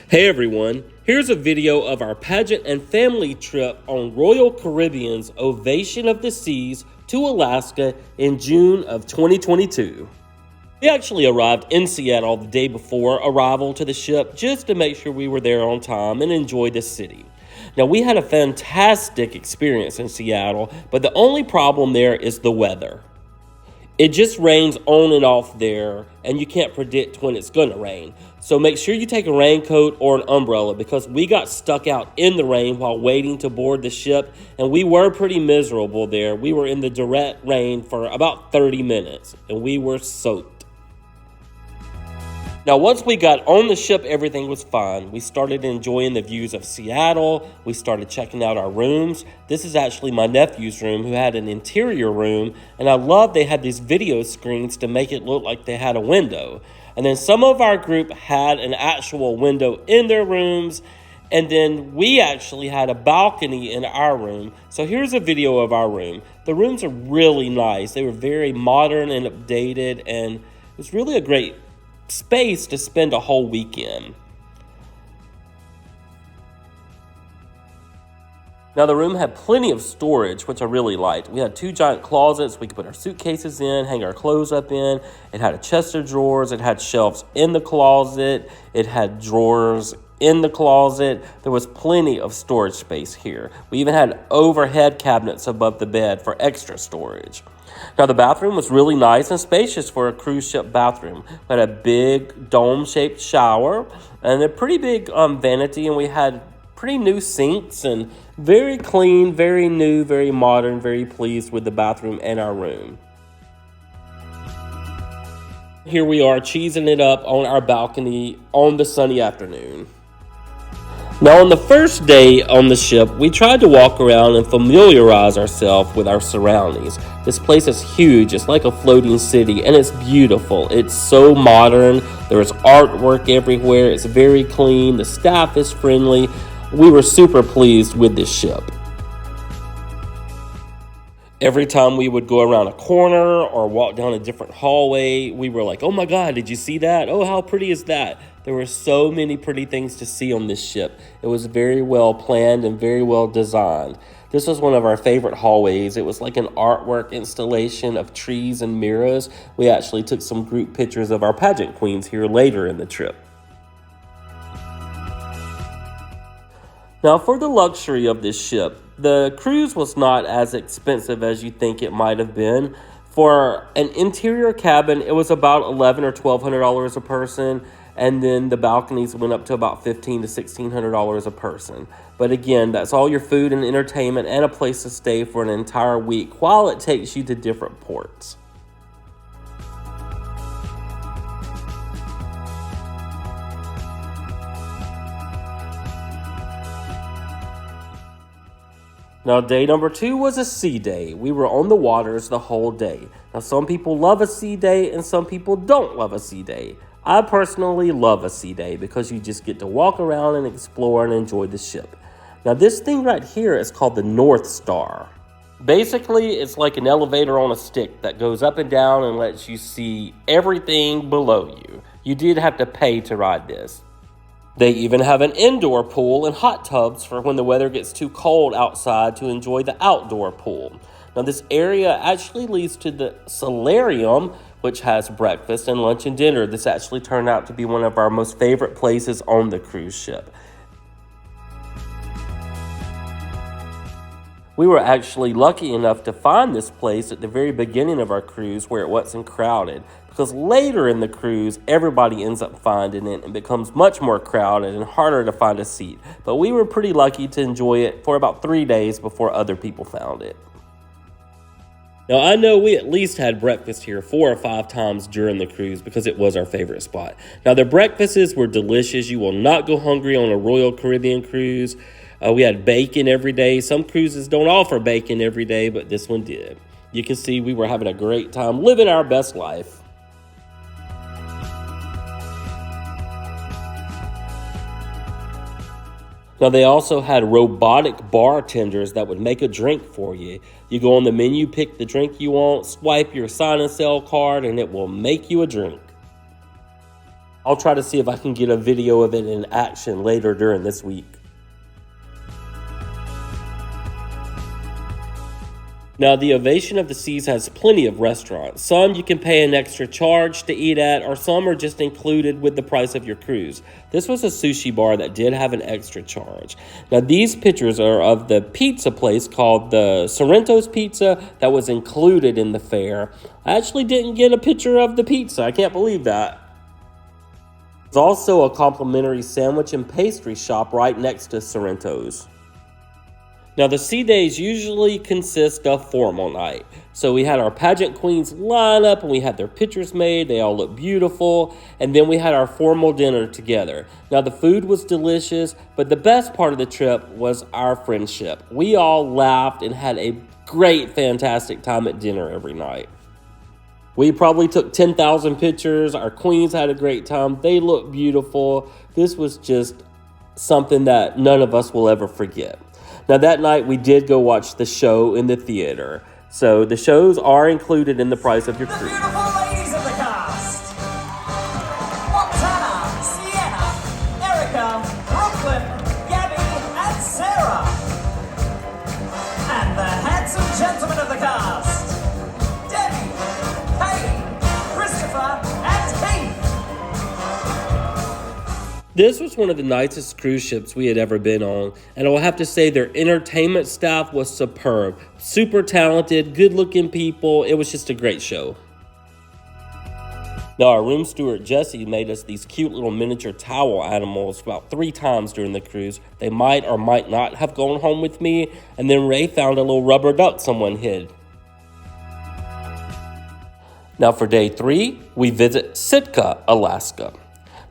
Hey everyone, here's a video of our pageant and family trip on Royal Caribbean's Ovation of the Seas to Alaska in June of 2022. We actually arrived in Seattle the day before arrival to the ship just to make sure we were there on time and enjoy the city. Now, we had a fantastic experience in Seattle, but the only problem there is the weather. It just rains on and off there, and you can't predict when it's going to rain. So make sure you take a raincoat or an umbrella because we got stuck out in the rain while waiting to board the ship, and we were pretty miserable there. We were in the direct rain for about 30 minutes, and we were soaked. Now, once we got on the ship, everything was fine. We started enjoying the views of Seattle. We started checking out our rooms. This is actually my nephew's room, who had an interior room, and I love they had these video screens to make it look like they had a window. And then some of our group had an actual window in their rooms, and then we actually had a balcony in our room. So here's a video of our room. The rooms are really nice. They were very modern and updated, and it was really a great space to spend a whole weekend. Now, the room had plenty of storage, which I really liked. We had 2 giant closets we could put our suitcases in, hang our clothes up in. It had a chest of drawers. It had shelves in the closet. It had drawers in the closet. There was plenty of storage space here. We even had overhead cabinets above the bed for extra storage. Now, the bathroom was really nice and spacious for a cruise ship bathroom. We had a big dome-shaped shower and a pretty big vanity, and we had pretty new sinks and very clean, very new, very modern, very pleased with the bathroom and our room. Here we are cheesing it up on our balcony on the sunny afternoon. Now, on the first day on the ship, we tried to walk around and familiarize ourselves with our surroundings. This place is huge. It's like a floating city, and it's beautiful. It's so modern. There is artwork everywhere. It's very clean. The staff is friendly. We were super pleased with this ship. Every time we would go around a corner or walk down a different hallway, we were like, oh my God, did you see that? Oh, how pretty is that? There were so many pretty things to see on this ship. It was very well planned and very well designed. This was one of our favorite hallways. It was like an artwork installation of trees and mirrors. We actually took some group pictures of our pageant queens here later in the trip. Now, for the luxury of this ship, the cruise was not as expensive as you think it might have been. For an interior cabin, it was about $1,100 or $1,200 a person, and then the balconies went up to about $1,500 to $1,600 a person. But again, that's all your food and entertainment and a place to stay for an entire week while it takes you to different ports. Now, day number 2 was a sea day. We were on the waters the whole day. Now, some people love a sea day and some people don't love a sea day. I personally love a sea day because you just get to walk around and explore and enjoy the ship. Now, this thing right here is called the North Star. Basically, it's like an elevator on a stick that goes up and down and lets you see everything below you. You did have to pay to ride this. They even have an indoor pool and hot tubs for when the weather gets too cold outside to enjoy the outdoor pool. Now, this area actually leads to the solarium, which has breakfast and lunch and dinner. This actually turned out to be one of our most favorite places on the cruise ship. We were actually lucky enough to find this place at the very beginning of our cruise where it wasn't crowded, because later in the cruise, everybody ends up finding it and becomes much more crowded and harder to find a seat. But we were pretty lucky to enjoy it for about 3 days before other people found it. Now, I know we at least had breakfast here 4 or 5 times during the cruise because it was our favorite spot. Now, the breakfasts were delicious. You will not go hungry on a Royal Caribbean cruise. We had bacon every day. Some cruises don't offer bacon every day, but this one did. You can see we were having a great time living our best life. Now, they also had robotic bartenders that would make a drink for you. You go on the menu, pick the drink you want, swipe your sign and sell card, and it will make you a drink. I'll try to see if I can get a video of it in action later during this week. Now, the Ovation of the Seas has plenty of restaurants. Some you can pay an extra charge to eat at, or some are just included with the price of your cruise. This was a sushi bar that did have an extra charge. Now, these pictures are of the pizza place called the Sorrento's Pizza that was included in the fare. I actually didn't get a picture of the pizza. I can't believe that. There's also a complimentary sandwich and pastry shop right next to Sorrento's. Now, the sea days usually consist of formal night. So we had our pageant queens line up and we had their pictures made. They all looked beautiful. And then we had our formal dinner together. Now, the food was delicious, but the best part of the trip was our friendship. We all laughed and had a great, fantastic time at dinner every night. We probably took 10,000 pictures. Our queens had a great time. They looked beautiful. This was just something that none of us will ever forget. Now, that night, we did go watch the show in the theater. So, the shows are included in the price of your cruise. The beautiful ladies of the cast. Montana, Sienna, Erica, Brooklyn, Gabby, and Sarah. And the handsome gentlemen of the cast. Debbie, Kate, Christopher, and Keith. This was one of the nicest cruise ships we had ever been on, and I will have to say their entertainment staff was superb. Super talented, good-looking people. It was just a great show. Now, our room steward, Jesse, made us these cute little miniature towel animals about 3 times during the cruise. They might or might not have gone home with me, and then Ray found a little rubber duck someone hid. Now, for day 3, we visit Sitka, Alaska.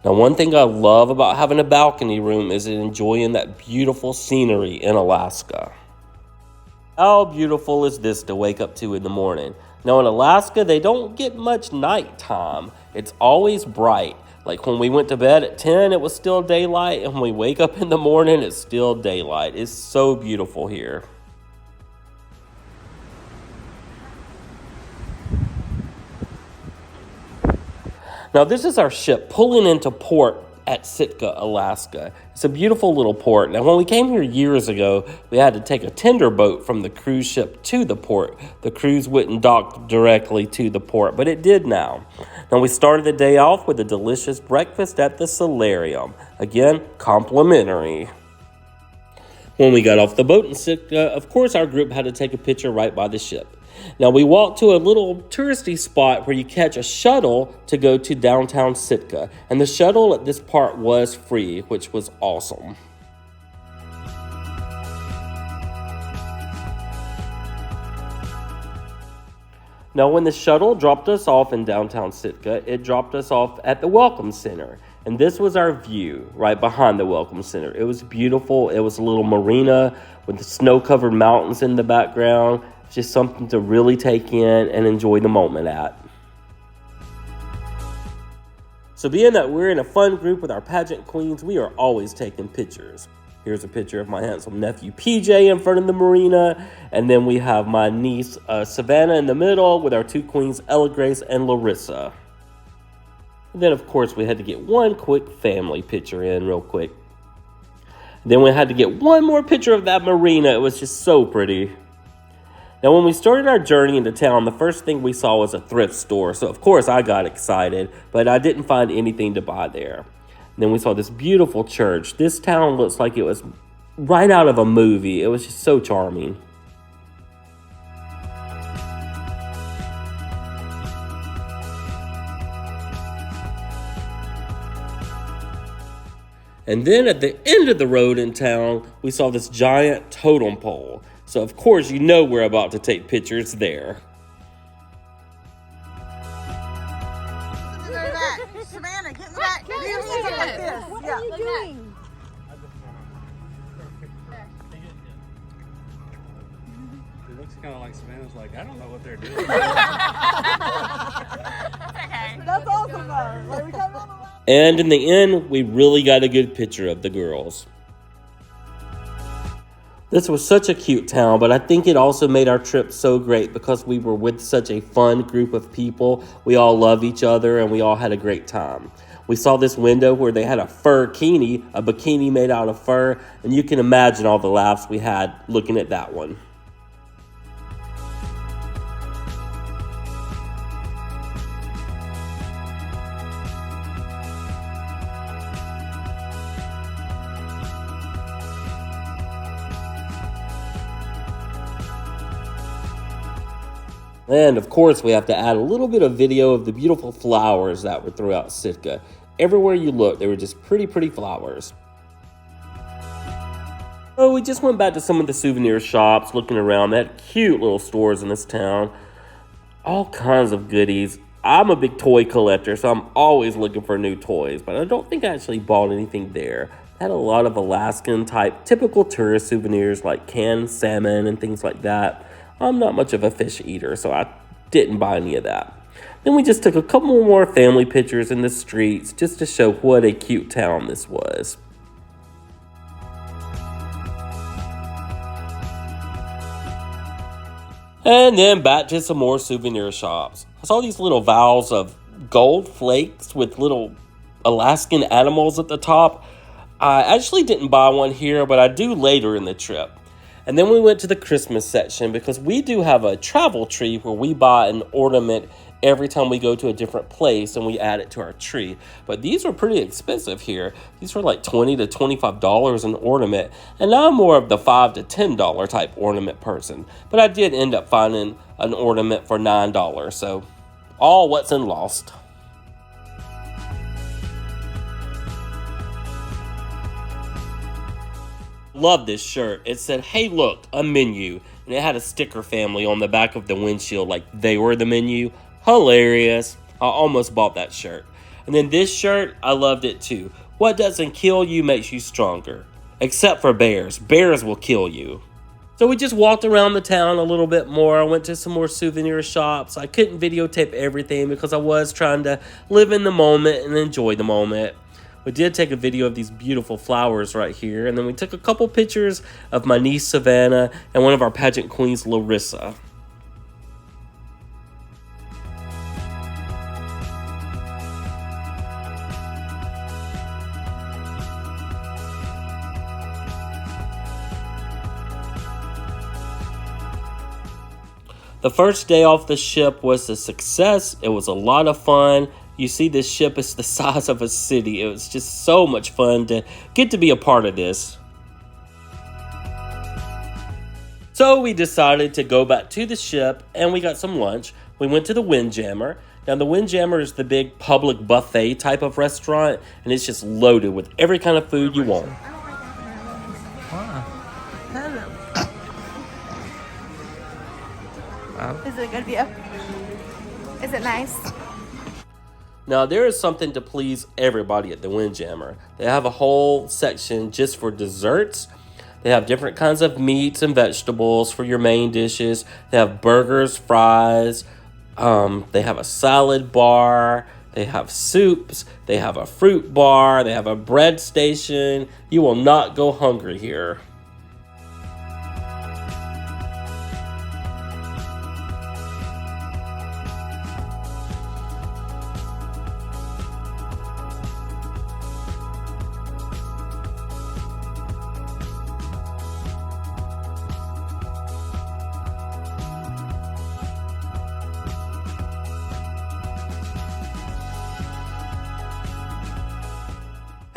Now, one thing I love about having a balcony room is enjoying that beautiful scenery in Alaska. How beautiful is this to wake up to in the morning? Now, in Alaska, they don't get much nighttime. It's always bright. Like when we went to bed at 10, it was still daylight, and when we wake up in the morning, it's still daylight. It's so beautiful here. Now, this is our ship pulling into port at Sitka, Alaska. It's a beautiful little port. Now, when we came here years ago, we had to take a tender boat from the cruise ship to the port. The cruise wouldn't dock directly to the port, but it did now. Now, we started the day off with a delicious breakfast at the solarium. Again, complimentary. When we got off the boat in Sitka, of course, our group had to take a picture right by the ship. Now, we walked to a little touristy spot where you catch a shuttle to go to downtown Sitka. And the shuttle at this part was free, which was awesome. Now, when the shuttle dropped us off in downtown Sitka, it dropped us off at the Welcome Center. And this was our view right behind the Welcome Center. It was beautiful. It was a little marina with the snow-covered mountains in the background. Just something to really take in and enjoy the moment at. So being that we're in a fun group with our pageant queens, we are always taking pictures. Here's a picture of my handsome nephew PJ in front of the marina. And then we have my niece Savannah in the middle with our 2 queens, Ella Grace and Larissa. And then of course we had to get one quick family picture in real quick. Then we had to get one more picture of that marina. It was just so pretty. Now, when we started our journey into town, the first thing we saw was a thrift store. So, of course, I got excited, but I didn't find anything to buy there. And then we saw this beautiful church. This town looks like it was right out of a movie. It was just so charming. And then at the end of the road in town, we saw this giant totem pole. So, of course, you know we're about to take pictures there. Get in the back. Savannah, get in the back. Get your hands up like this. What are you doing? It looks kind of like Savannah's like, I don't know what they're doing. Okay. That's awesome though. Like we come on the line. And in the end, we really got a good picture of the girls. This was such a cute town, but I think it also made our trip so great because we were with such a fun group of people. We all love each other and we all had a great time. We saw this window where they had a fur bikini, a bikini made out of fur, and you can imagine all the laughs we had looking at that one. And of course, we have to add a little bit of video of the beautiful flowers that were throughout Sitka. Everywhere you look, they were just pretty flowers. So we just went back to some of the souvenir shops, looking around. They had cute little stores in this town. All kinds of goodies. I'm a big toy collector, so I'm always looking for new toys, but I don't think I actually bought anything there. They had a lot of Alaskan type, typical tourist souvenirs like canned salmon and things like that. I'm not much of a fish eater, so I didn't buy any of that. Then we just took a couple more family pictures in the streets just to show what a cute town this was. And then back to some more souvenir shops. I saw these little vials of gold flakes with little Alaskan animals at the top. I actually didn't buy one here, but I do later in the trip. And then we went to the Christmas section because we do have a travel tree where we buy an ornament every time we go to a different place and we add it to our tree. But these are pretty expensive here. These were like $20 to $25 an ornament. And I'm more of the $5 to $10 type ornament person. But I did end up finding an ornament for $9. So all what's in lost. Love this shirt. It said, "Hey, look, a menu." And it had a sticker family on the back of the windshield like they were the menu. Hilarious. I almost bought that shirt. And then this shirt, I loved it too. "What doesn't kill you makes you stronger. Except for bears. Bears will kill you." So we just walked around the town a little bit more. I went to some more souvenir shops. I couldn't videotape everything because I was trying to live in the moment and enjoy the moment. We did take a video of these beautiful flowers right here, and then we took a couple pictures of my niece Savannah and one of our pageant queens, Larissa. The first day off the ship was a success. It was a lot of fun. You see, this ship is the size of a city. It was just so much fun to get to be a part of this. So we decided to go back to the ship and we got some lunch. We went to the Windjammer. Now, the Windjammer is the big public buffet type of restaurant, and it's just loaded with every kind of food you want. Is it a good view? Is it nice? Now, there is something to please everybody at the Windjammer. They have a whole section just for desserts. They have different kinds of meats and vegetables for your main dishes. They have burgers, fries. They have a salad bar. They have soups. They have a fruit bar. They have a bread station. You will not go hungry here.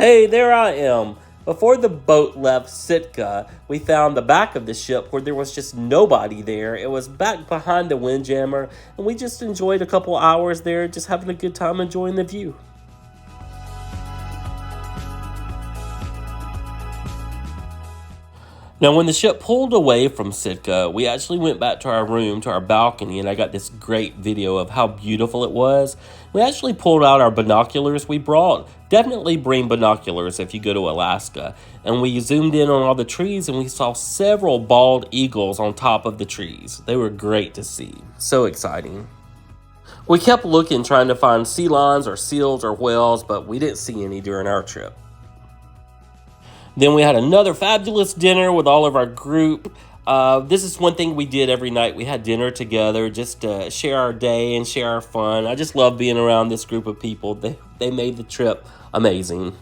Hey, there I am. Before the boat left Sitka, we found the back of the ship where there was just nobody there. It was back behind the Windjammer, and we just enjoyed a couple hours there, just having a good time enjoying the view. Now, when the ship pulled away from Sitka, we actually went back to our room, to our balcony, and I got this great video of how beautiful it was. We actually pulled out our binoculars we brought. Definitely bring binoculars if you go to Alaska. And we zoomed in on all the trees, and we saw several bald eagles on top of the trees. They were great to see. So exciting. We kept looking, trying to find sea lions or seals or whales, but we didn't see any during our trip. Then we had another fabulous dinner with all of our group. This is one thing we did every night. We had dinner together just to share our day and share our fun. I just love being around this group of people. They made the trip amazing.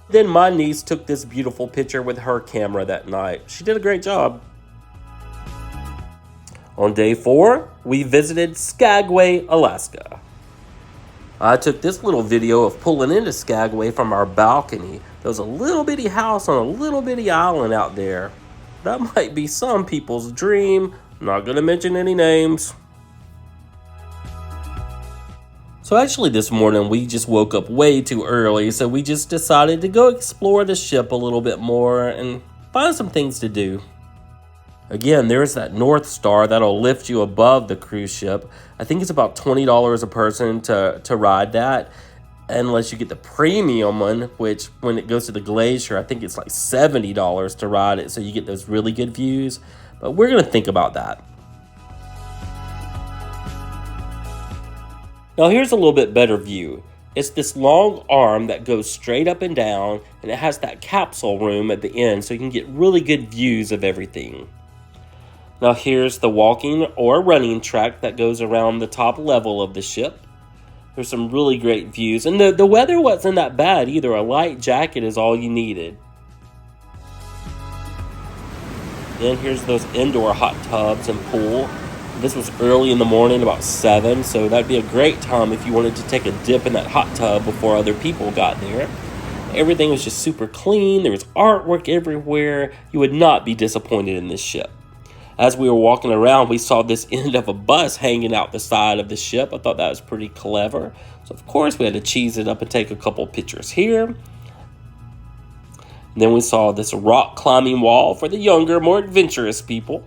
Then my niece took this beautiful picture with her camera that night. She did a great job. On day 4, we visited Skagway, Alaska. I took this little video of pulling into Skagway from our balcony. There was a little bitty house on a little bitty island out there. That might be some people's dream. I'm not going to mention any names. So actually this morning we just woke up way too early, so we just decided to go explore the ship a little bit more and find some things to do. Again, there's that North Star that'll lift you above the cruise ship. I think it's about $20 a person to ride that, unless you get the premium one, which when it goes to the Glacier, I think it's like $70 to ride it, so you get those really good views. But we're going to think about that. Now here's a little bit better view. It's this long arm that goes straight up and down, and it has that capsule room at the end, so you can get really good views of everything. Now here's the walking or running track that goes around the top level of the ship. There's some really great views, and the weather wasn't that bad either. A light jacket is all you needed. Then here's those indoor hot tubs and pool. This was early in the morning, about 7, so that'd be a great time if you wanted to take a dip in that hot tub before other people got there. Everything was just super clean. There was artwork everywhere. You would not be disappointed in this ship. As we were walking around, we saw this end of a bus hanging out the side of the ship. I thought that was pretty clever. So, of course, we had to cheese it up and take a couple pictures here. And then we saw this rock climbing wall for the younger, more adventurous people.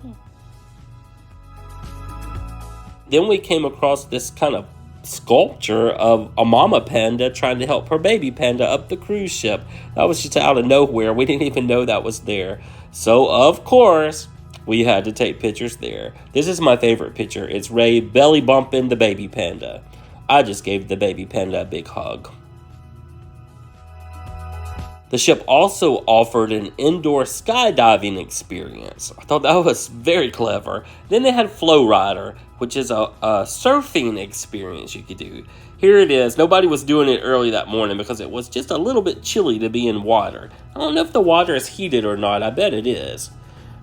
Then we came across this kind of sculpture of a mama panda trying to help her baby panda up the cruise ship. That was just out of nowhere. We didn't even know that was there. So, of course, we had to take pictures there. This is my favorite picture. It's Ray belly bumping the baby panda. I just gave the baby panda a big hug. The ship also offered an indoor skydiving experience. I thought that was very clever. Then they had Flow Rider, which is a surfing experience you could do. Here it is. Nobody was doing it early that morning because it was just a little bit chilly to be in water. I don't know if the water is heated or not. I bet it is.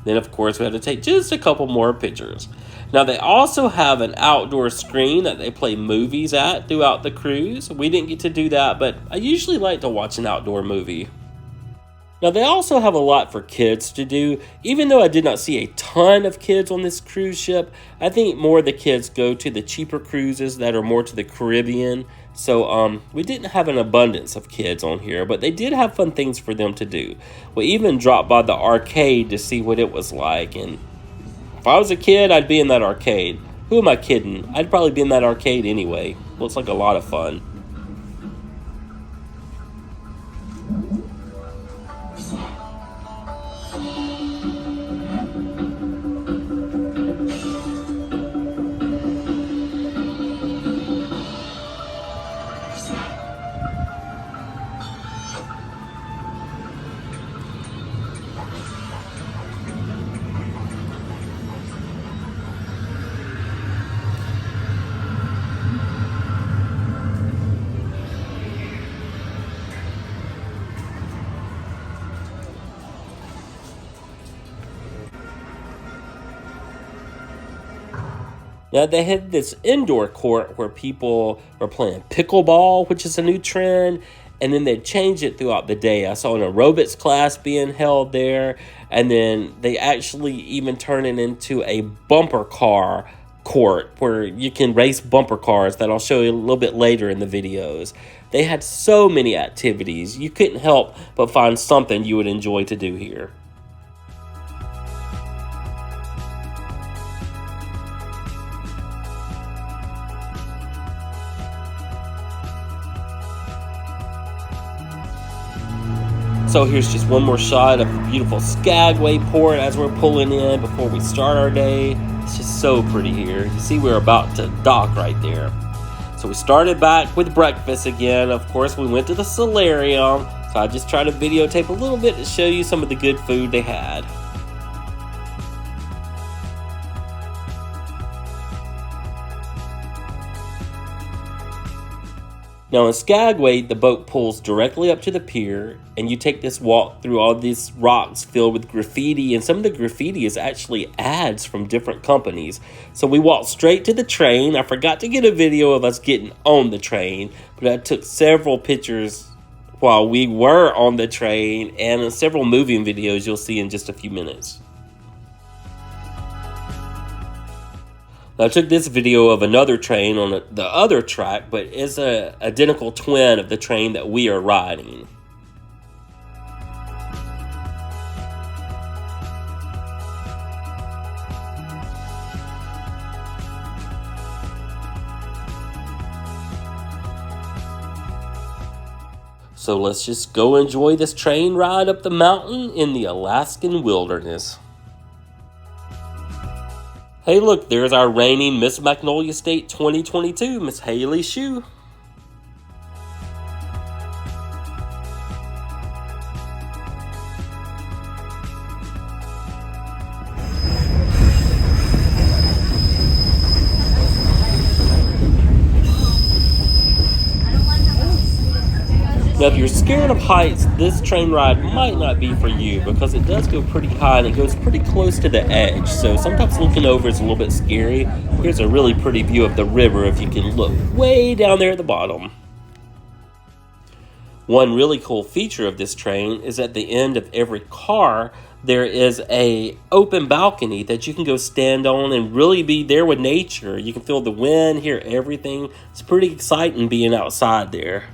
Then, of course, we had to take just a couple more pictures. Now, they also have an outdoor screen that they play movies at throughout the cruise. We didn't get to do that, but I usually like to watch an outdoor movie. Now, they also have a lot for kids to do. Even though I did not see a ton of kids on this cruise ship, I think more of the kids go to the cheaper cruises that are more to the Caribbean. So we didn't have an abundance of kids on here, but they did have fun things for them to do. We even dropped by the arcade to see what it was like. And if I was a kid, I'd be in that arcade. Who am I kidding? I'd probably be in that arcade anyway. Looks like a lot of fun. Now, they had this indoor court where people were playing pickleball, which is a new trend, and then they changed it throughout the day. I saw an aerobics class being held there, and then they actually even turned it into a bumper car court where you can race bumper cars that I'll show you a little bit later in the videos. They had so many activities. You couldn't help but find something you would enjoy to do here. So here's just one more shot of the beautiful Skagway port as we're pulling in before we start our day. It's just so pretty here. You see we're about to dock right there. So we started back with breakfast again. Of course, we went to the solarium. So I just tried to videotape a little bit to show you some of the good food they had. Now in Skagway, the boat pulls directly up to the pier, and you take this walk through all these rocks filled with graffiti, and some of the graffiti is actually ads from different companies. So we walked straight to the train. I forgot to get a video of us getting on the train, but I took several pictures while we were on the train, and several moving videos you'll see in just a few minutes. I took this video of another train on the other track, but it's an identical twin of the train that we are riding. So let's just go enjoy this train ride up the mountain in the Alaskan wilderness. Hey look, there's our reigning Miss Magnolia State 2022, Miss Haley Shue. Now, if you're scared of heights, this train ride might not be for you because it does go pretty high and it goes pretty close to the edge. So sometimes looking over is a little bit scary. Here's a really pretty view of the river if you can look way down there at the bottom. One really cool feature of this train is at the end of every car, there is a open balcony that you can go stand on and really be there with nature. You can feel the wind, hear everything. It's pretty exciting being outside there.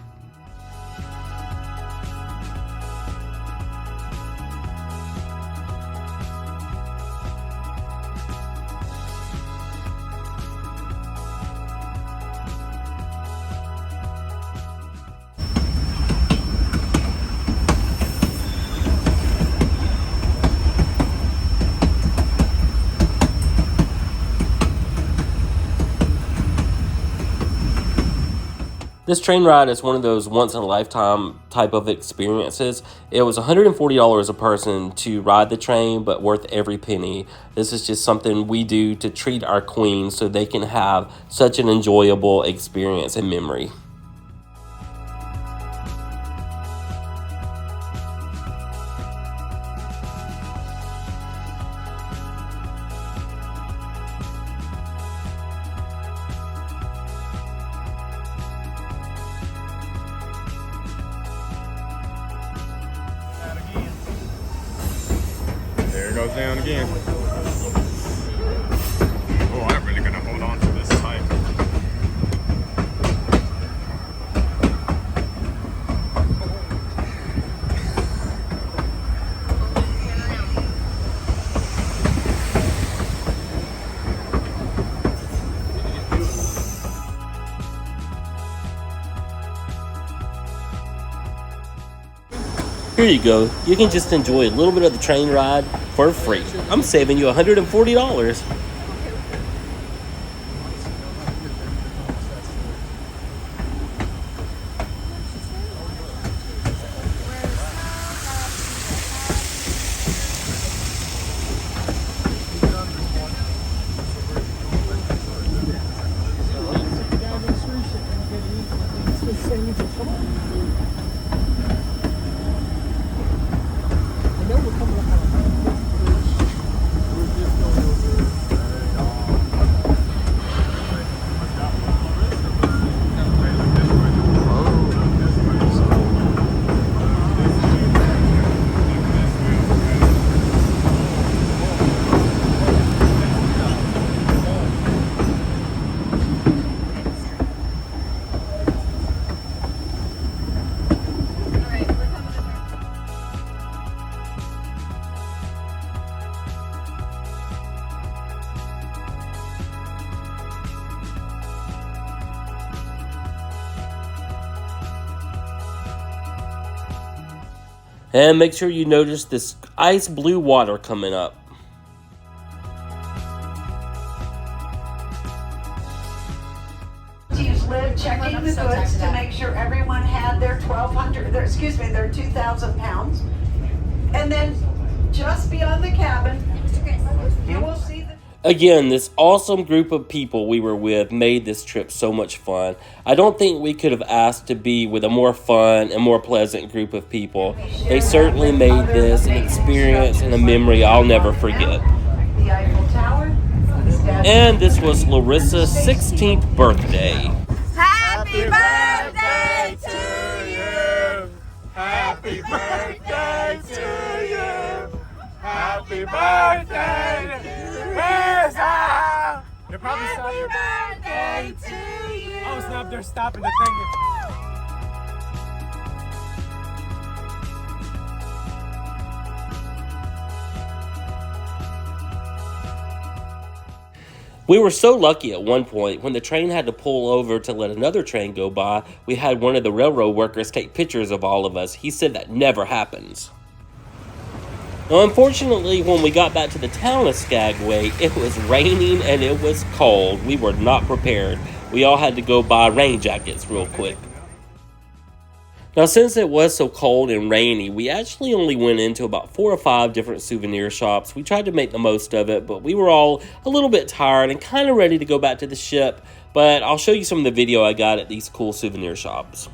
This train ride is one of those once-in-a-lifetime type of experiences. It was $140 a person to ride the train, but worth every penny. This is just something we do to treat our queens so they can have such an enjoyable experience and memory. There it goes down again. Oh, I'm really gonna hold on to this tight. Here you go. You can just enjoy a little bit of the train ride for free. I'm saving you $140. And make sure you notice this ice blue water coming up. Live checking the goods to make sure everyone had their 2,000 pounds. And then just beyond the cabin, you will see the... Again, this awesome group of people we were with made this trip so much fun. I don't think we could have asked to be with a more fun and more pleasant group of people. They certainly made this an experience and a memory I'll never forget. The Eiffel Tower, the Statue And this was Larissa's 16th birthday. Happy birthday to you. Happy birthday to you. Happy birthday, Lisa. They're probably stopping. Happy birthday to you. Oh snap! They're stopping the thing. We were so lucky at one point when the train had to pull over to let another train go by, we had one of the railroad workers take pictures of all of us. He said that never happens. Now, unfortunately, when we got back to the town of Skagway, it was raining and it was cold. We were not prepared. We all had to go buy rain jackets real quick. Now, since it was so cold and rainy, we actually only went into about 4 or 5 different souvenir shops. We tried to make the most of it, but we were all a little bit tired and kind of ready to go back to the ship. But I'll show you some of the video I got at these cool souvenir shops.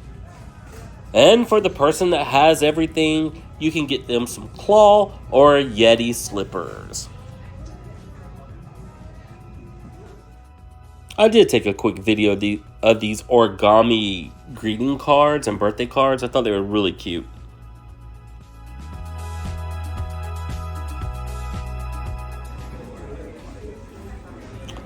And for the person that has everything, you can get them some claw or Yeti slippers. I did take a quick video of these origami greeting cards and birthday cards. I thought they were really cute.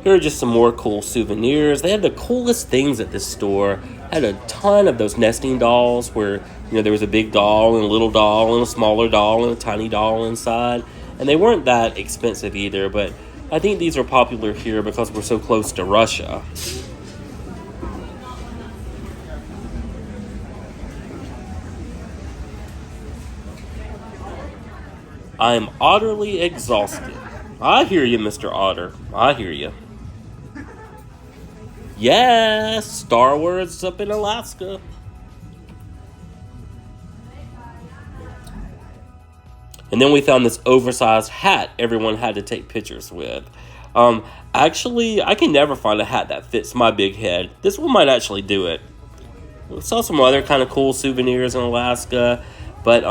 Here are just some more cool souvenirs. They had the coolest things at this store. Had a ton of those nesting dolls where, there was a big doll and a little doll and a smaller doll and a tiny doll inside. And they weren't that expensive either, but I think these are popular here because we're so close to Russia. I'm utterly exhausted. I hear you, Mr. Otter. I hear you. Yes, Star Wars up in Alaska. And then we found this oversized hat everyone had to take pictures with. Actually, I can never find a hat that fits my big head. This one might actually do it. We saw some other kind of cool souvenirs in Alaska, but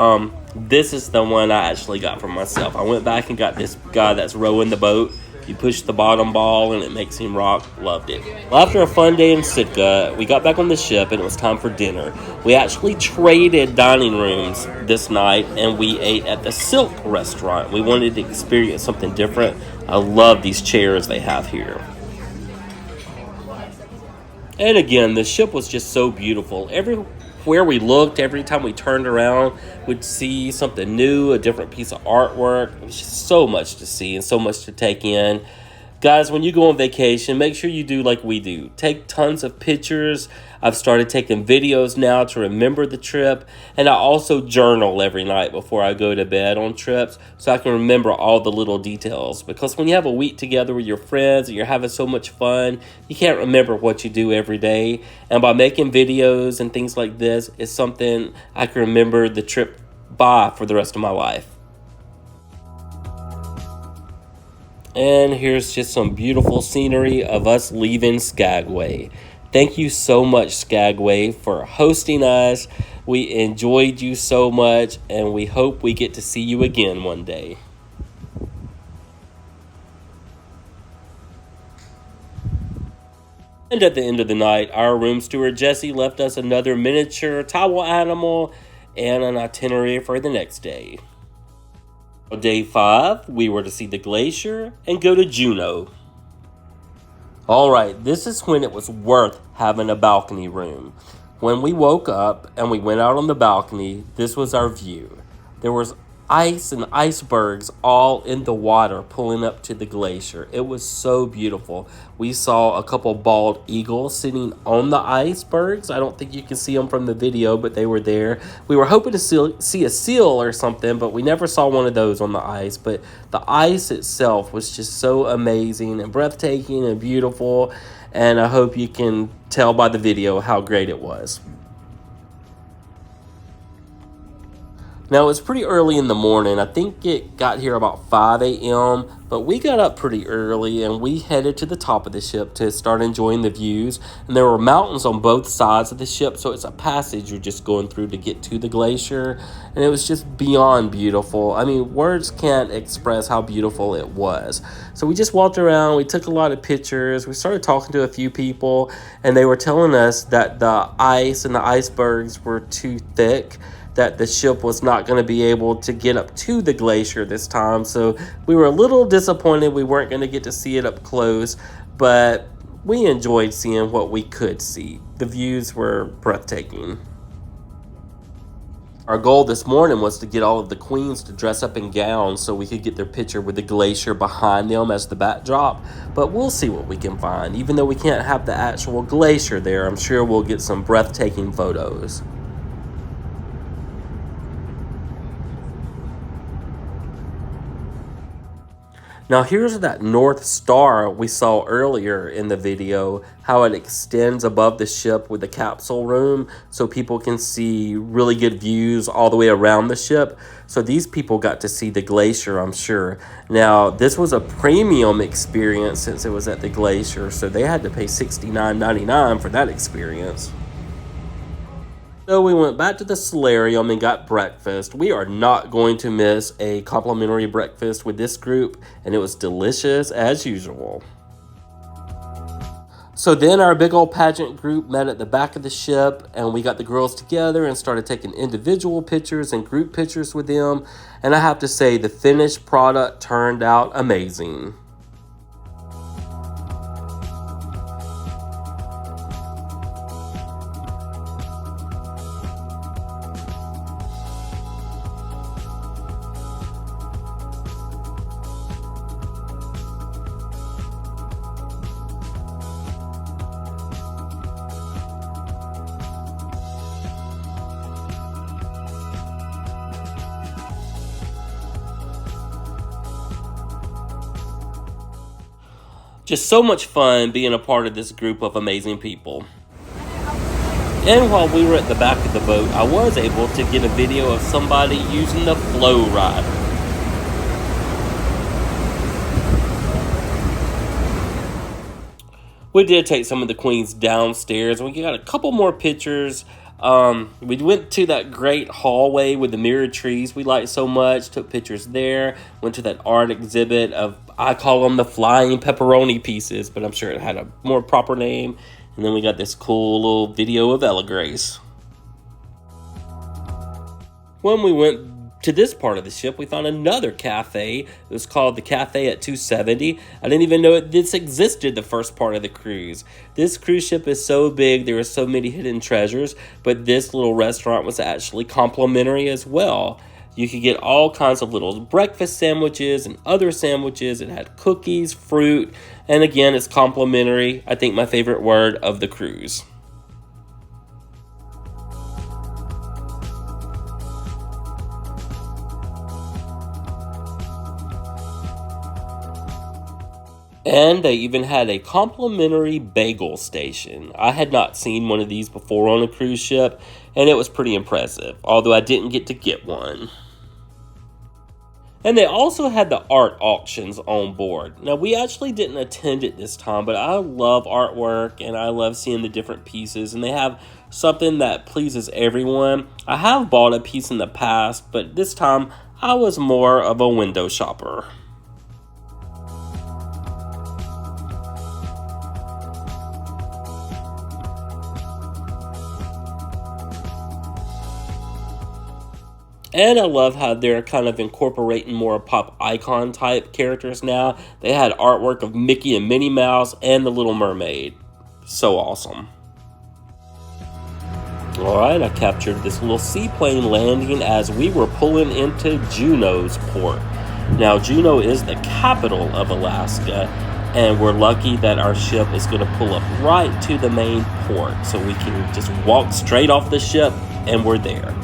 this is the one I actually got for myself. I went back and got this guy that's rowing the boat. You push the bottom ball and it makes him rock. Loved it. Well, after a fun day in Sitka, we got back on the ship and it was time for dinner. We actually traded dining rooms this night and we ate at the Silk restaurant. We wanted to experience something different. I love these chairs they have here. And again, the ship was just so beautiful. Everywhere we looked, every time we turned around, we'd see something new, a different piece of artwork. It was just so much to see and so much to take in. Guys, when you go on vacation, make sure you do like we do. Take tons of pictures. I've started taking videos now to remember the trip. And I also journal every night before I go to bed on trips so I can remember all the little details. Because when you have a week together with your friends and you're having so much fun, you can't remember what you do every day. And by making videos and things like this, it's something I can remember the trip by for the rest of my life. And here's just some beautiful scenery of us leaving Skagway. Thank you so much, Skagway, for hosting us. We enjoyed you so much, and we hope we get to see you again one day. And at the end of the night, our room steward, Jesse, left us another miniature towel animal and an itinerary for the next day. On day 5, we were to see the Glacier and go to Juneau. Alright, this is when it was worth having a balcony room. When we woke up and we went out on the balcony, this was our view. There was ice and icebergs all in the water pulling up to the glacier. It was so beautiful. We saw a couple bald eagles sitting on the icebergs. I don't think you can see them from the video, but they were there. We were hoping to see a seal or something, but we never saw one of those on the ice. But the ice itself was just so amazing and breathtaking and beautiful, and I hope you can tell by the video how great it was. Now, it was pretty early in the morning. I think it got here about 5 a.m., but we got up pretty early and we headed to the top of the ship to start enjoying the views. And there were mountains on both sides of the ship, so it's a passage you're just going through to get to the glacier. And it was just beyond beautiful. I mean, words can't express how beautiful it was. So we just walked around, we took a lot of pictures, we started talking to a few people, and they were telling us that the ice and the icebergs were too thick, that the ship was not going to be able to get up to the glacier this time. So we were a little disappointed we weren't going to get to see it up close, but we enjoyed seeing what we could see. The views were breathtaking. Our goal this morning was to get all of the queens to dress up in gowns so we could get their picture with the glacier behind them as the backdrop, but we'll see what we can find. Even though we can't have the actual glacier there, I'm sure we'll get some breathtaking photos. Now here's that North Star we saw earlier in the video, how it extends above the ship with the capsule room so people can see really good views all the way around the ship. So these people got to see the glacier, I'm sure. Now this was a premium experience since it was at the glacier, so they had to pay $69.99 for that experience. So we went back to the solarium and got breakfast. We are not going to miss a complimentary breakfast with this group, and it was delicious as usual. So then our big old pageant group met at the back of the ship, and we got the girls together and started taking individual pictures and group pictures with them. And I have to say, the finished product turned out amazing. Just so much fun being a part of this group of amazing people. And while we were at the back of the boat, I was able to get a video of somebody using the flow rider. We did take some of the queens downstairs. We got a couple more pictures. We went to that great hallway with the mirrored trees we liked so much, took pictures there, went to that art exhibit of, I call them the flying pepperoni pieces, but I'm sure it had a more proper name. And then we got this cool little video of Ella Grace. When we went to this part of the ship, we found another cafe. It was called the Cafe at 270. I didn't even know this existed the first part of the cruise. This cruise ship is so big, there are so many hidden treasures, but this little restaurant was actually complimentary as well. You could get all kinds of little breakfast sandwiches and other sandwiches. It had cookies, fruit, and again, it's complimentary. I think my favorite word of the cruise. And they even had a complimentary bagel station. I had not seen one of these before on a cruise ship, and it was pretty impressive, although I didn't get to get one. And they also had the art auctions on board. Now, we actually didn't attend it this time, but I love artwork and I love seeing the different pieces, and they have something that pleases everyone. I have bought a piece in the past, but this time I was more of a window shopper. And I love how they're kind of incorporating more pop icon type characters now. They had artwork of Mickey and Minnie Mouse and the Little Mermaid. So awesome. Alright, I captured this little seaplane landing as we were pulling into Juneau's port. Now, Juneau is the capital of Alaska, and we're lucky that our ship is going to pull up right to the main port, so we can just walk straight off the ship and we're there.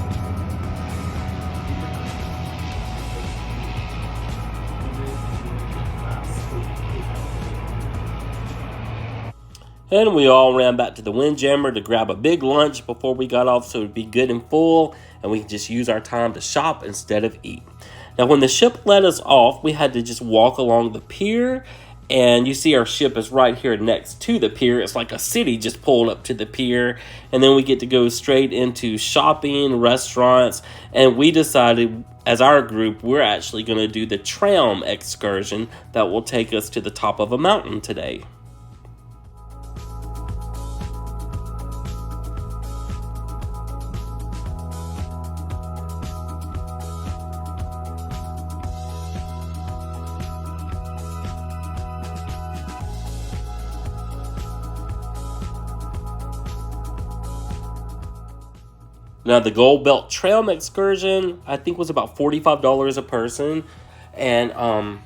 And we all ran back to the Windjammer to grab a big lunch before we got off so it would be good and full, and we could just use our time to shop instead of eat. Now, when the ship let us off, we had to just walk along the pier, and you see our ship is right here next to the pier. It's like a city just pulled up to the pier, and then we get to go straight into shopping, restaurants, and we decided as our group, we're actually going to do the tram excursion that will take us to the top of a mountain today. Now, the Gold Belt Trail excursion, I think, was about $45 a person. And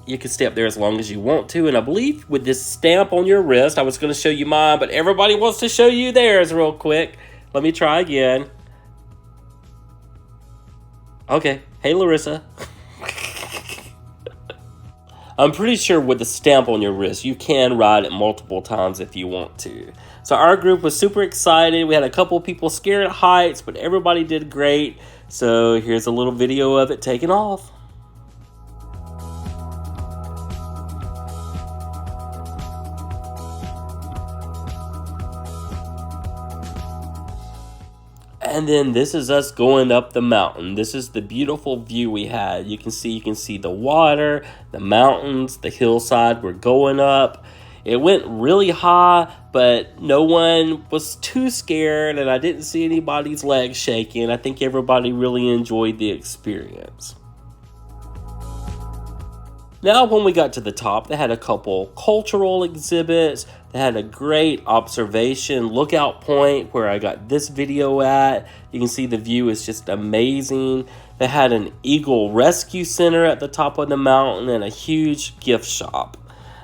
you can stay up there as long as you want to. And I believe with this stamp on your wrist, I was going to show you mine, but everybody wants to show you theirs real quick. Let me try again. Okay. Hey, Larissa. I'm pretty sure with the stamp on your wrist, you can ride it multiple times if you want to. So our group was super excited. We had a couple people scared at heights, but everybody did great. So here's a little video of it taking off. And then this is us going up the mountain. This is the beautiful view we had. You can see the water, the mountains, the hillside we're going up. It went really high, but no one was too scared, and I didn't see anybody's legs shaking. I think everybody really enjoyed the experience. Now, when we got to the top, they had a couple cultural exhibits. They had a great observation lookout point where I got this video at. You can see the view is just amazing. They had an eagle rescue center at the top of the mountain and a huge gift shop.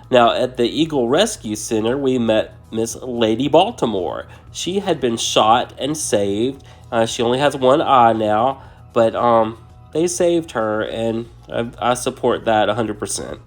Now, at the Eagle Rescue Center, we met Miss Lady Baltimore. She had been shot and saved. She only has one eye now, but they saved her, and I support that 100%.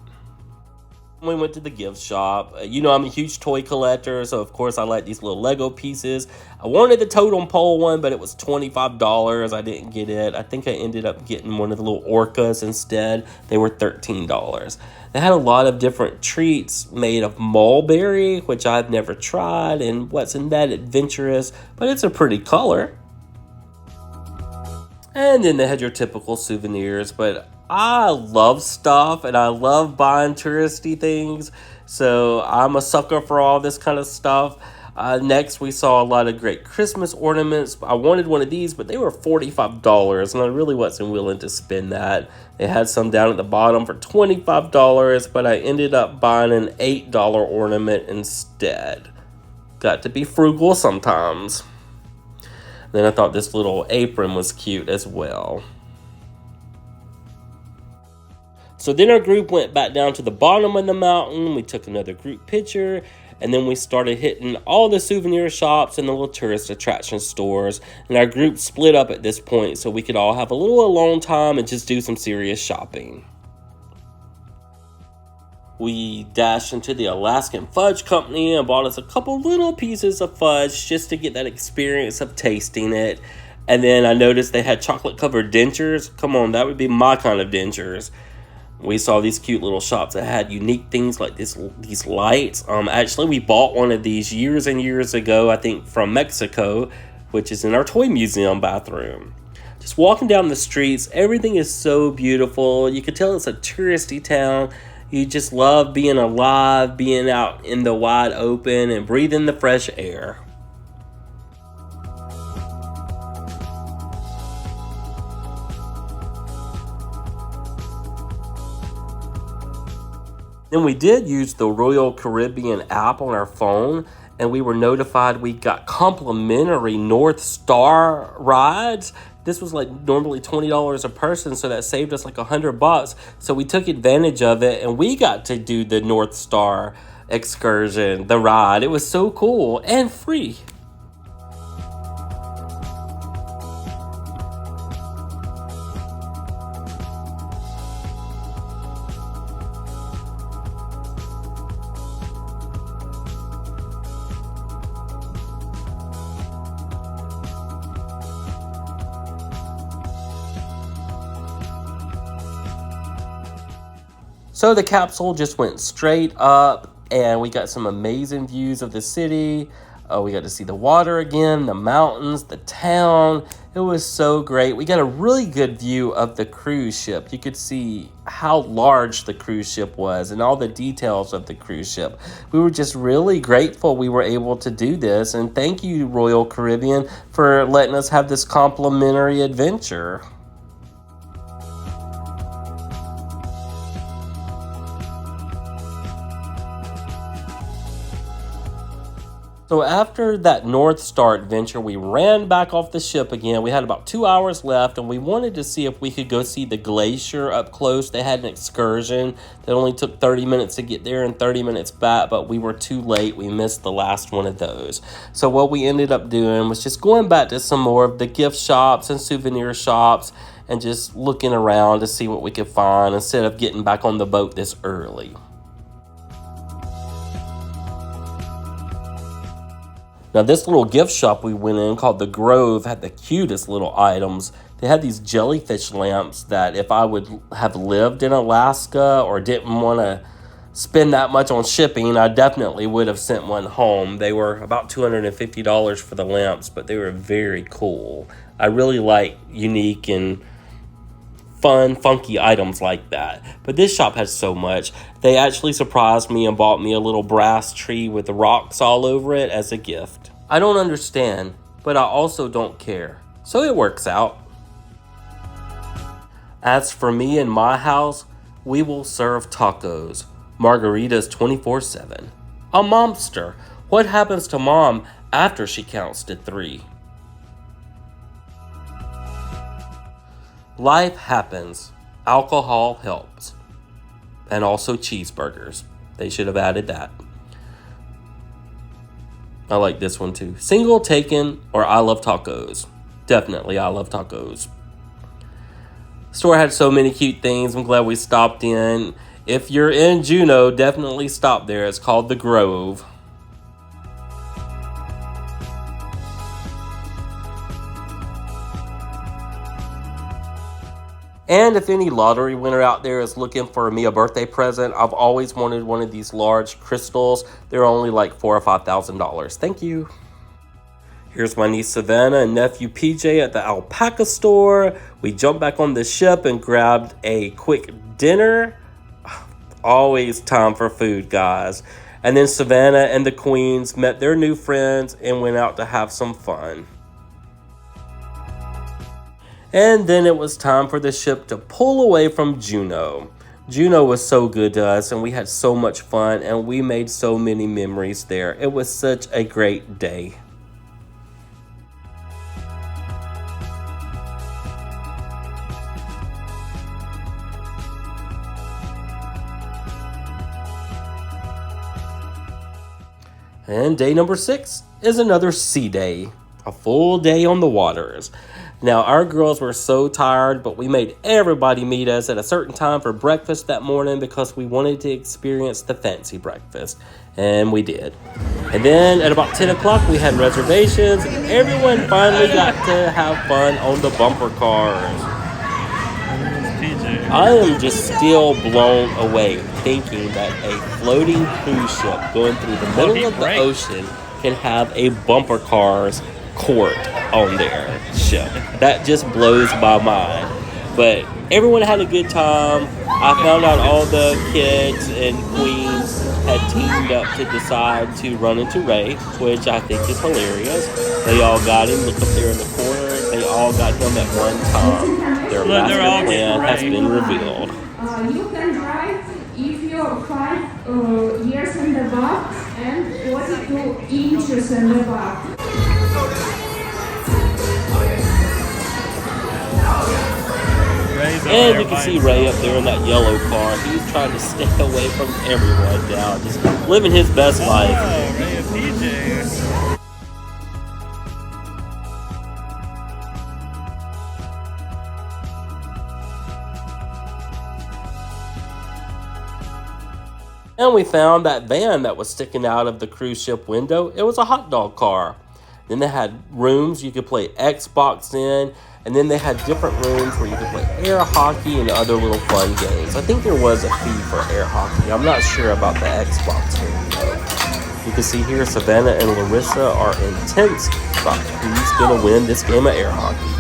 We went to the gift shop. You know, I'm a huge toy collector, so of course I like these little Lego pieces. I wanted the totem pole one, but it was $25. I didn't get it. I think I ended up getting one of the little orcas instead. They were $13. They had a lot of different treats made of mulberry, which I've never tried, and wasn't that adventurous, but it's a pretty color. And then they had your typical souvenirs, but I love stuff and I love buying touristy things, so I'm a sucker for all this kind of stuff. Next, we saw a lot of great Christmas ornaments. I wanted one of these, but they were $45, and I really wasn't willing to spend that. They had some down at the bottom for $25, but I ended up buying an $8 ornament instead. Got to be frugal sometimes. Then I thought this little apron was cute as well. So then our group went back down to the bottom of the mountain. We took another group picture, and then we started hitting all the souvenir shops and the little tourist attraction stores. And our group split up at this point so we could all have a little alone time and just do some serious shopping. We dashed into the Alaskan Fudge Company and bought us a couple little pieces of fudge just to get that experience of tasting it. And then I noticed they had chocolate-covered dentures. Come on, that would be my kind of dentures. We saw these cute little shops that had unique things like these lights. Actually, we bought one of these years and years ago, I think from Mexico, which is in our toy museum bathroom. Just walking down the streets, everything is so beautiful. You can tell it's a touristy town. You just love being alive, being out in the wide open and breathing the fresh air. Then we did use the Royal Caribbean app on our phone, and we were notified we got complimentary North Star rides. This was like normally $20 a person, so that saved us like $100. So we took advantage of it, and we got to do the North Star excursion, the ride. It was so cool and free. So the capsule just went straight up, and we got some amazing views of the city. We got to see the water again, the mountains, the town. It was so great. We got a really good view of the cruise ship. You could see how large the cruise ship was and all the details of the cruise ship. We were just really grateful we were able to do this. And thank you, Royal Caribbean, for letting us have this complimentary adventure. So after that North Star adventure, we ran back off the ship again. We had about 2 hours left, and we wanted to see if we could go see the Glacier up close. They had an excursion that only took 30 minutes to get there and 30 minutes back, but we were too late. We missed the last one of those. So what we ended up doing was just going back to some more of the gift shops and souvenir shops and just looking around to see what we could find instead of getting back on the boat this early. Now, this little gift shop we went in called The Grove had the cutest little items. They had these jellyfish lamps that if I would have lived in Alaska or didn't want to spend that much on shipping, I definitely would have sent one home. They were about $250 for the lamps, but they were very cool. I really like unique and fun, funky items like that. But this shop has so much. They actually surprised me and bought me a little brass tree with the rocks all over it as a gift. I don't understand, but I also don't care. So it works out. As for me and my house, we will serve tacos, margaritas 24/7. A momster. What happens to mom after she counts to 3? Life happens. Alcohol helps. And also cheeseburgers. They should have added that. I like this one too. Single, taken, or I love tacos. Definitely I love tacos. Store had so many cute things. I'm glad we stopped in. If you're in Juneau, definitely stop there. It's called The Grove. And if any lottery winner out there is looking for me a birthday present, I've always wanted one of these large crystals. They're only like $4,000 or $5,000. Thank you. Here's my niece Savannah and nephew PJ at the alpaca store. We jumped back on the ship and grabbed a quick dinner. Always time for food, guys. And then Savannah and the Queens met their new friends and went out to have some fun. And then it was time for the ship to pull away from Juneau. Juneau was so good to us, and we had so much fun, and we made so many memories there. It was such a great day. And day number 6 is another sea day, a full day on the waters. Now, our girls were so tired, but we made everybody meet us at a certain time for breakfast that morning because we wanted to experience the fancy breakfast. And we did. And then at about 10 o'clock, we had reservations, and everyone finally got to have fun on the bumper cars. I am just still blown away thinking that a floating cruise ship going through the middle of the ocean can have a bumper cars court on their ship. That just blows my mind. But everyone had a good time. I found out all the kids and queens had teamed up to decide to run into Ray, which I think is hilarious. They all got him. Look up there in the corner. They all got him at one time. Their master plan has been revealed. You can drive if you're 5 years and above and 42 inches and above. And you can see Ray up there in that yellow car. He's trying to stay away from everyone now, just living his best life. Ray and PJ. And we found that van that was sticking out of the cruise ship window. It was a hot dog car. Then they had rooms you could play Xbox in. And then they had different rooms where you could play air hockey and other little fun games. I think there was a fee for air hockey. I'm not sure about the Xbox game though. You can see here Savannah and Larissa are intense about who's going to win this game of air hockey.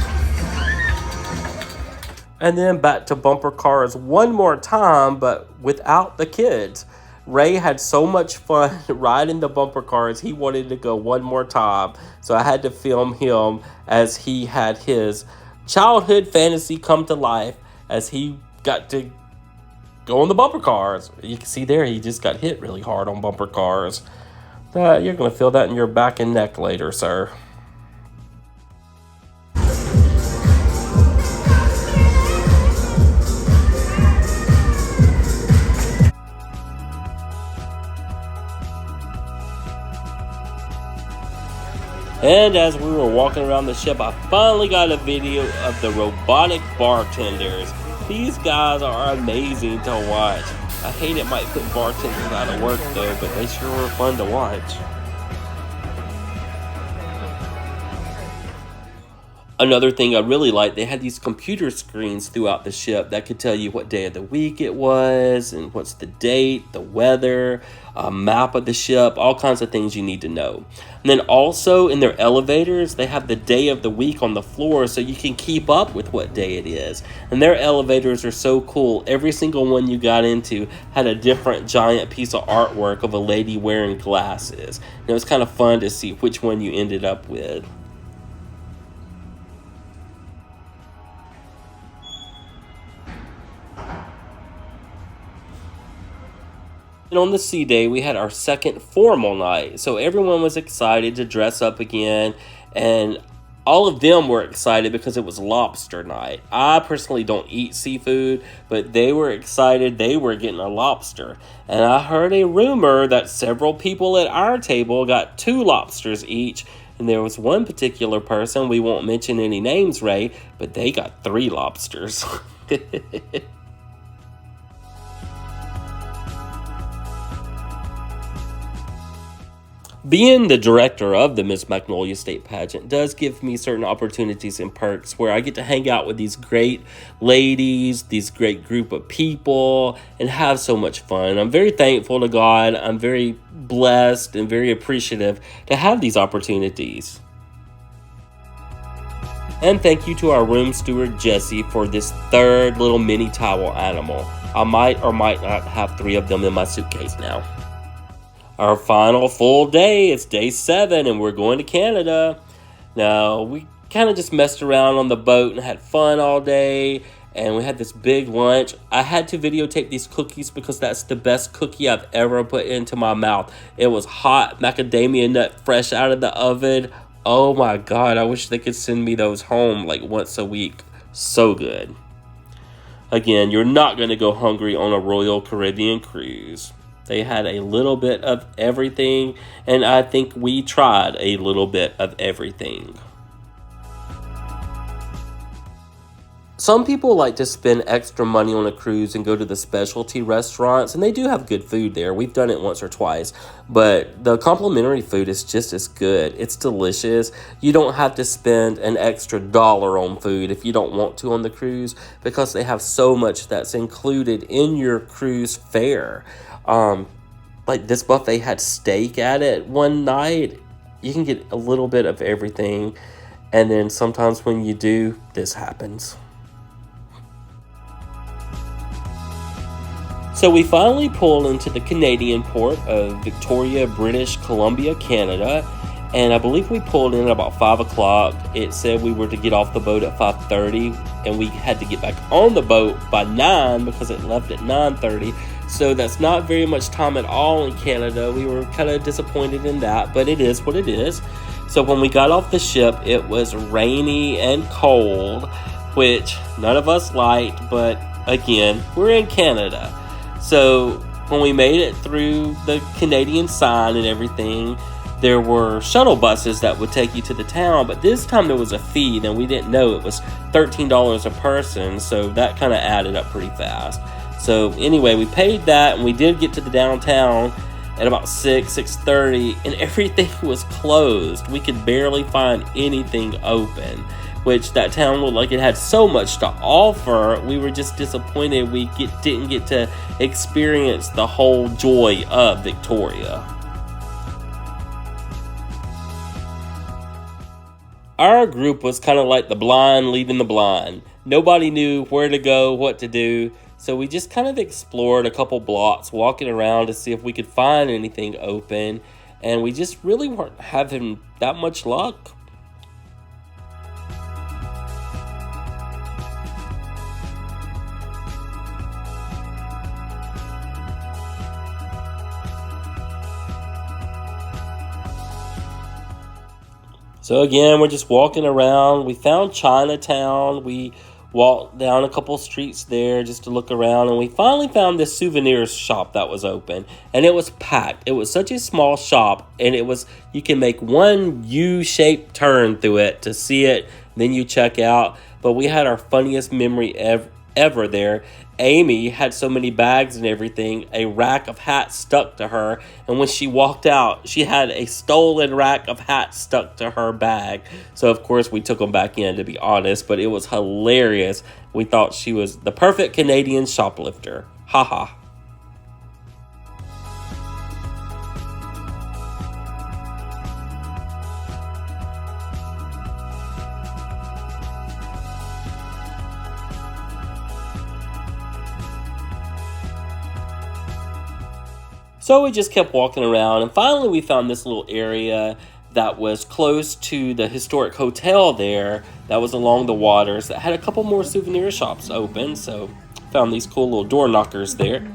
And then back to bumper cars one more time, but without the kids. Ray had so much fun riding the bumper cars, he wanted to go one more time. So I had to film him as he had his childhood fantasy come to life as he got to go on the bumper cars. You can see there, he just got hit really hard on bumper cars. You're going to feel that in your back and neck later, sir. And as we were walking around the ship, I finally got a video of the robotic bartenders. These guys are amazing to watch. I hate it might put bartenders out of work though, but they sure were fun to watch. Another thing I really liked, they had these computer screens throughout the ship that could tell you what day of the week it was and what's the date, the weather, a map of the ship, all kinds of things you need to know. And then also in their elevators, they have the day of the week on the floor so you can keep up with what day it is. And their elevators are so cool. Every single one you got into had a different giant piece of artwork of a lady wearing glasses. And it was kind of fun to see which one you ended up with. And on the sea day, we had our second formal night. So everyone was excited to dress up again. And all of them were excited because it was lobster night. I personally don't eat seafood, but they were excited they were getting a lobster. And I heard a rumor that several people at our table got 2 lobsters each. And there was one particular person, we won't mention any names, Ray, but they got 3 lobsters. Being the director of the Miss Magnolia State Pageant does give me certain opportunities and perks where I get to hang out with these great ladies, these great group of people, and have so much fun. I'm very thankful to God. I'm very blessed and very appreciative to have these opportunities. And thank you to our room steward, Jesse, for this 3rd little mini towel animal. I might or might not have 3 of them in my suitcase now. Our final full day, it's day 7, and we're going to Canada. Now, we kind of just messed around on the boat and had fun all day, and we had this big lunch. I had to videotape these cookies because that's the best cookie I've ever put into my mouth. It was hot macadamia nut fresh out of the oven. Oh my God, I wish they could send me those home like once a week. So good. Again, you're not going to go hungry on a Royal Caribbean cruise. They had a little bit of everything, and I think we tried a little bit of everything. Some people like to spend extra money on a cruise and go to the specialty restaurants, and they do have good food there. We've done it once or twice, but the complimentary food is just as good. It's delicious. You don't have to spend an extra $1 on food if you don't want to on the cruise because they have so much that's included in your cruise fare. Like this buffet had steak at it one night. You can get a little bit of everything, and then sometimes when you do, this happens. So we finally pulled into the Canadian port of Victoria, British Columbia, Canada, and I believe we pulled in at about 5 o'clock. It said we were to get off the boat at 5:30, and we had to get back on the boat by 9 because it left at 9:30. So that's not very much time at all in Canada. We were kind of disappointed in that, but it is what it is. So when we got off the ship, it was rainy and cold, which none of us liked, but again, we're in Canada. So when we made it through the Canadian sign and everything, there were shuttle buses that would take you to the town, but this time there was a fee, and we didn't know it was $13 a person, so that kind of added up pretty fast. So anyway, we paid that, and we did get to the downtown at about 6:30, and everything was closed. We could barely find anything open. which that town looked like it had so much to offer. We were just disappointed we didn't get to experience the whole joy of Victoria. Our group was kind of like the blind leading the blind. Nobody knew where to go, what to do, so we just kind of explored a couple blocks, walking around to see if we could find anything open, and we just really weren't having that much luck. So again, we're just walking around. We found Chinatown. We walked down a couple streets there just to look around, and we finally found this souvenir shop that was open, and it was packed. It was such a small shop, and you can make one U-shaped turn through it to see it, then you check out. But we had our funniest memory ever there. Amy had so many bags and everything, a rack of hats stuck to her, and when she walked out, she had a stolen rack of hats stuck to her bag. So of course we took them back in, to be honest, but it was hilarious. We thought she was the perfect Canadian shoplifter. Haha. So we just kept walking around, and finally we found this little area that was close to the historic hotel there that was along the waters that had a couple more souvenir shops open. So found these cool little door knockers there.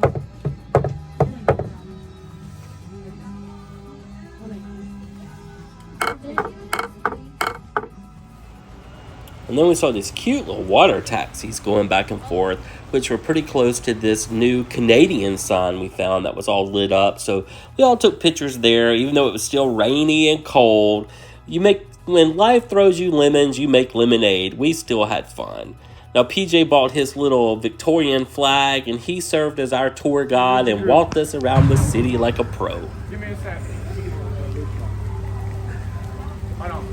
And then we saw these cute little water taxis going back and forth, which were pretty close to this new Canadian sign we found that was all lit up. So we all took pictures there, even though it was still rainy and cold. When life throws you lemons, you make lemonade. We still had fun. Now, PJ bought his little Victorian flag, and he served as our tour guide and walked us around the city like a pro. Give me a sec. Hold on.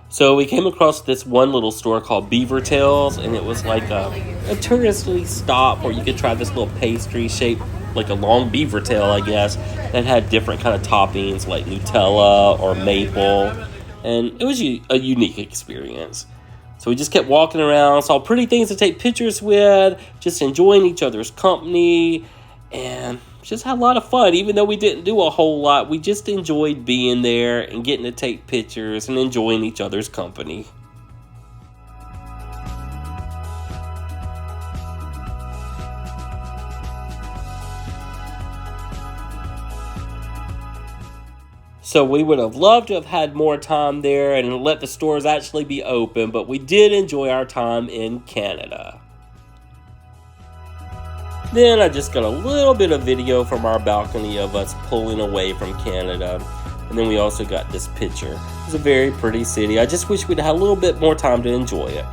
So we came across this one little store called Beaver Tails, and it was like a touristy stop where you could try this little pastry shaped like a long beaver tail, I guess, that had different kind of toppings like Nutella or maple, and it was a unique experience. So we just kept walking around, saw pretty things to take pictures with, just enjoying each other's company, and just had a lot of fun. Even though we didn't do a whole lot, we just enjoyed being there and getting to take pictures and enjoying each other's company. So we would have loved to have had more time there and let the stores actually be open, but we did enjoy our time in Canada. Then I just got a little bit of video from our balcony of us pulling away from Canada. And then we also got this picture. It's a very pretty city. I just wish we'd had a little bit more time to enjoy it.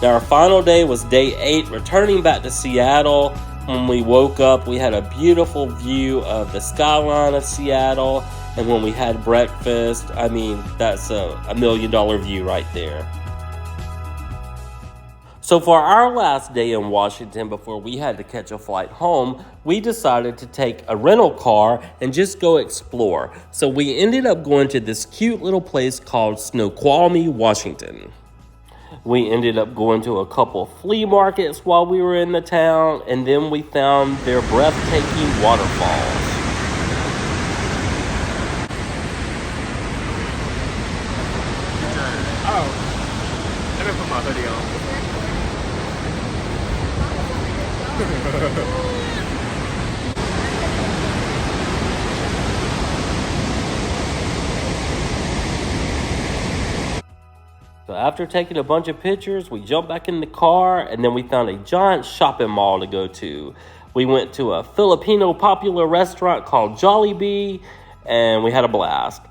Now our final day was day 8, returning back to Seattle. When we woke up, we had a beautiful view of the skyline of Seattle. And when we had breakfast, I mean, that's a $1 million view right there. So for our last day in Washington before we had to catch a flight home, we decided to take a rental car and just go explore. So we ended up going to this cute little place called Snoqualmie, Washington. We ended up going to a couple flea markets while we were in the town, and then we found their breathtaking waterfalls. Oh, let me put my hoodie on. So after taking a bunch of pictures, we jumped back in the car, and then we found a giant shopping mall to go to. We went to a Filipino popular restaurant called Jollibee, and we had a blast.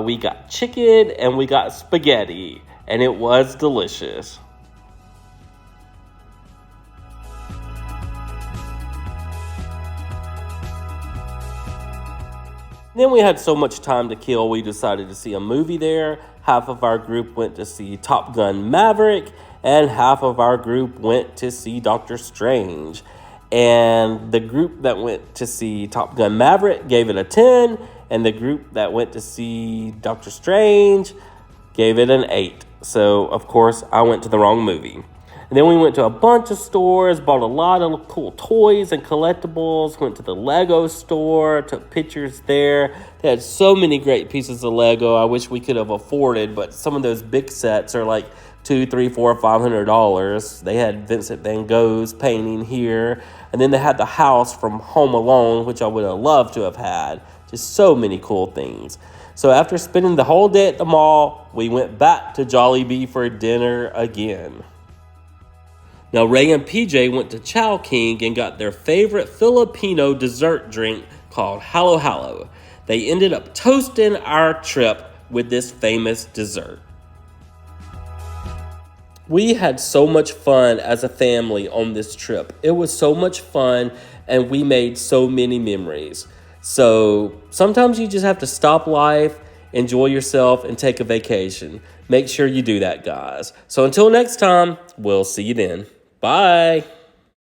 We got chicken and we got spaghetti, and it was delicious. Then we had so much time to kill, we decided to see a movie there. Half of our group went to see Top Gun Maverick, and half of our group went to see Doctor Strange. And the group that went to see Top Gun Maverick gave it a 10, and the group that went to see Doctor Strange gave it an 8. So, of course, I went to the wrong movie. And then we went to a bunch of stores, bought a lot of cool toys and collectibles, went to the Lego store, took pictures there. They had so many great pieces of Lego I wish we could have afforded, but some of those big sets are like $200, $300, $400, $500. They had Vincent van Gogh's painting here. And then they had the house from Home Alone, which I would have loved to have had. Just so many cool things. So after spending the whole day at the mall, we went back to Jollibee for dinner again. Now, Ray and PJ went to Chow King and got their favorite Filipino dessert drink called Halo Halo. They ended up toasting our trip with this famous dessert. We had so much fun as a family on this trip. It was so much fun, and we made so many memories. So sometimes you just have to stop life, enjoy yourself, and take a vacation. Make sure you do that, guys. So until next time, we'll see you then. Bye.